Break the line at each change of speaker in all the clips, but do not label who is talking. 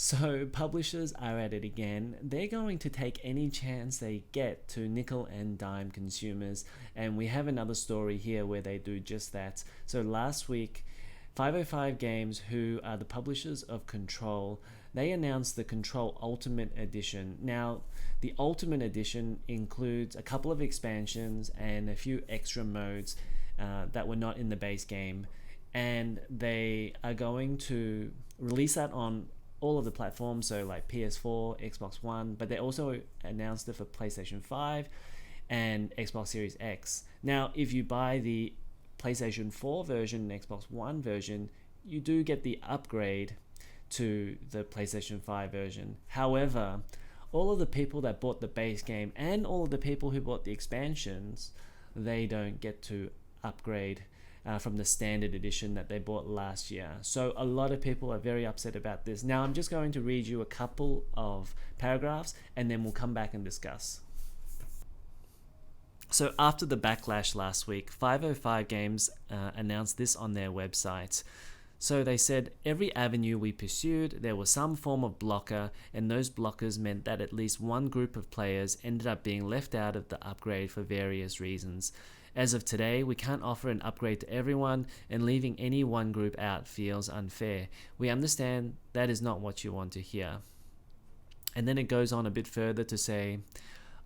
So publishers are at it again. They're going to take any chance they get to nickel and dime consumers. And we have another story here where they do just that. So last week, 505 Games, who are the publishers of Control, they announced the Control Ultimate Edition. Now, the Ultimate Edition includes a couple of expansions and a few extra modes that were not in the base game. And they are going to release that on all of the platforms, so like PS4, Xbox One, but they also announced it for PlayStation 5 and Xbox Series X. Now, if you buy the PlayStation 4 version and Xbox One version, you do get the upgrade to the PlayStation 5 version. However, all of the people that bought the base game and all of the people who bought the expansions, they don't get to upgrade from the standard edition that they bought last year. So a lot of people are very upset about this. Now I'm just going to read you a couple of paragraphs and then we'll come back and discuss. So after the backlash last week, 505 Games announced this on their website. So they said, every avenue we pursued, there was some form of blocker, and those blockers meant that at least one group of players ended up being left out of the upgrade for various reasons. As of today, we can't offer an upgrade to everyone, and leaving any one group out feels unfair. We understand that is not what you want to hear. And then it goes on a bit further to say,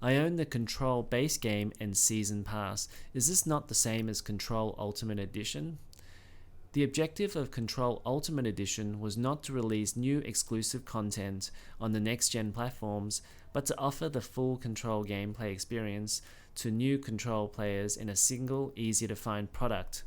I own the Control base game and Season Pass. Is this not the same as Control Ultimate Edition? The objective of Control Ultimate Edition was not to release new exclusive content on the next-gen platforms, but to offer the full Control gameplay experience to new Control players in a single, easy-to-find product.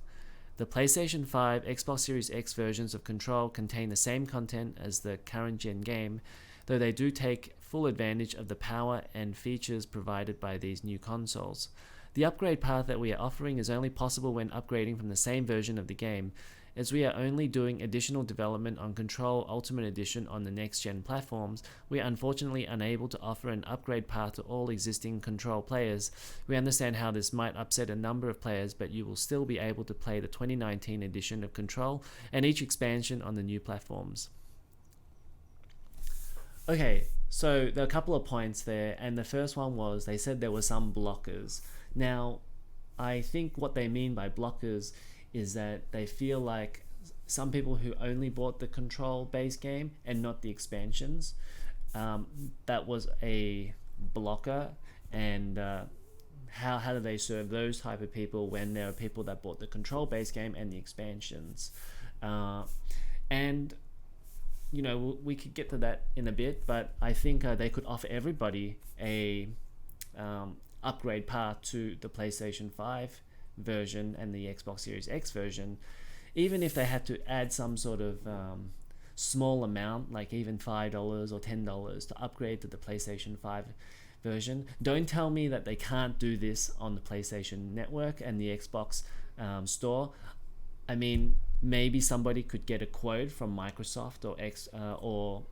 The PlayStation 5, Xbox Series X versions of Control contain the same content as the current-gen game, though they do take full advantage of the power and features provided by these new consoles. The upgrade path that we are offering is only possible when upgrading from the same version of the game, as we are only doing additional development on Control Ultimate Edition on the next-gen platforms. We are unfortunately unable to offer an upgrade path to all existing Control players. We understand how this might upset a number of players, but you will still be able to play the 2019 edition of Control and each expansion on the new platforms. Okay, so there are a couple of points there, and the first one was they said there were some blockers. Now, I think what they mean by blockers is that they feel like some people who only bought the Control base game and not the expansions, that was a blocker. And how do they serve those type of people when there are people that bought the Control base game and the expansions? And you know, we could get to that in a bit, but I think they could offer everybody a upgrade path to the PlayStation 5 version and the Xbox Series X version, even if they had to add some sort of small amount, like even $5 or $10 to upgrade to the PlayStation 5 version. Don't tell me that they can't do this on the PlayStation Network and the Xbox store. I mean, maybe somebody could get a quote from Microsoft or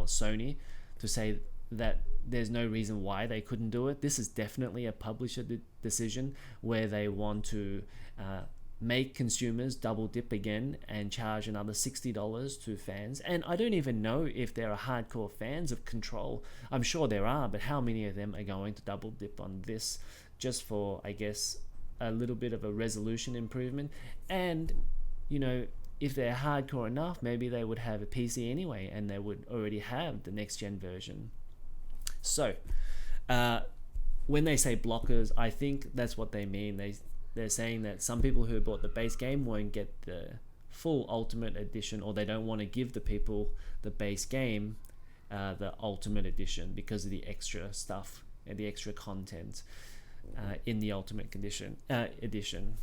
Sony to say that there's no reason why they couldn't do it. This is definitely a publisher decision where they want to make consumers double dip again and charge another $60 to fans. And I don't even know if there are hardcore fans of Control. I'm sure there are, but how many of them are going to double dip on this just for, I guess, a little bit of a resolution improvement? And, you know, if they're hardcore enough, maybe they would have a PC anyway and they would already have the next gen version. So when they say blockers, I think that's what they mean. They're saying that some people who bought the base game won't get the full Ultimate Edition, or they don't want to give the people the base game the Ultimate Edition because of the extra stuff and the extra content in the Ultimate Edition.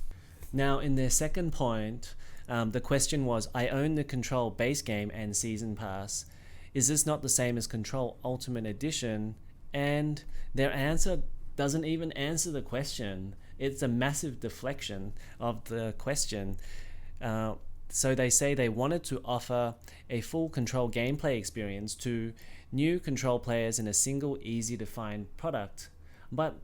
Now, in their second point, the question was, I own the Control base game and Season Pass. Is this not the same as Control Ultimate Edition? And their answer doesn't even answer the question. It's a massive deflection of the question. So they say they wanted to offer a full Control gameplay experience to new Control players in a single, easy-to-find product. But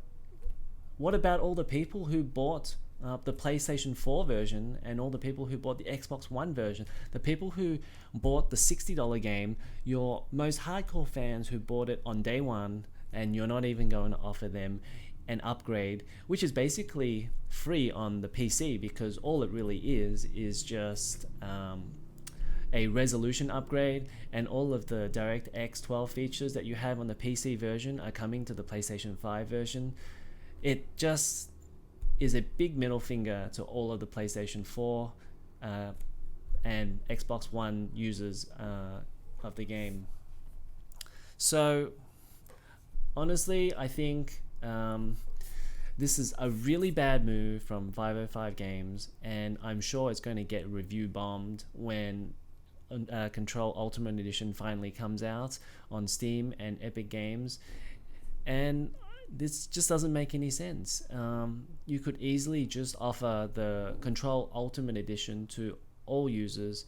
what about all the people who bought the PlayStation 4 version and all the people who bought the Xbox One version, the people who bought the $60 game, your most hardcore fans who bought it on day one, and you're not even going to offer them an upgrade, which is basically free on the PC, because all it really is just a resolution upgrade, and all of the DirectX 12 features that you have on the PC version are coming to the PlayStation 5 version. It just is a big middle finger to all of the PlayStation 4 and Xbox One users of the game. So honestly, I think this is a really bad move from 505 Games, and I'm sure it's going to get review bombed when Control Ultimate Edition finally comes out on Steam and Epic Games. And this just doesn't make any sense. You could easily just offer the Control Ultimate Edition to all users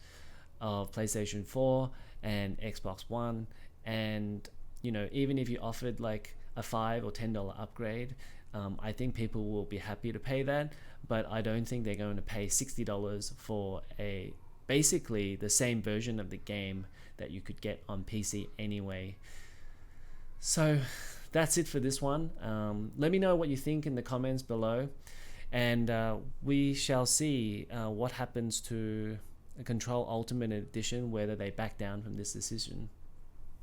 of PlayStation 4 and Xbox One, and even if you offered like a $5 or $10 upgrade, I think people will be happy to pay that. But I don't think they're going to pay $60 for basically the same version of the game that you could get on PC anyway. So that's it for this one. Let me know what you think in the comments below, and we shall see what happens to Control Ultimate Edition, whether they back down from this decision.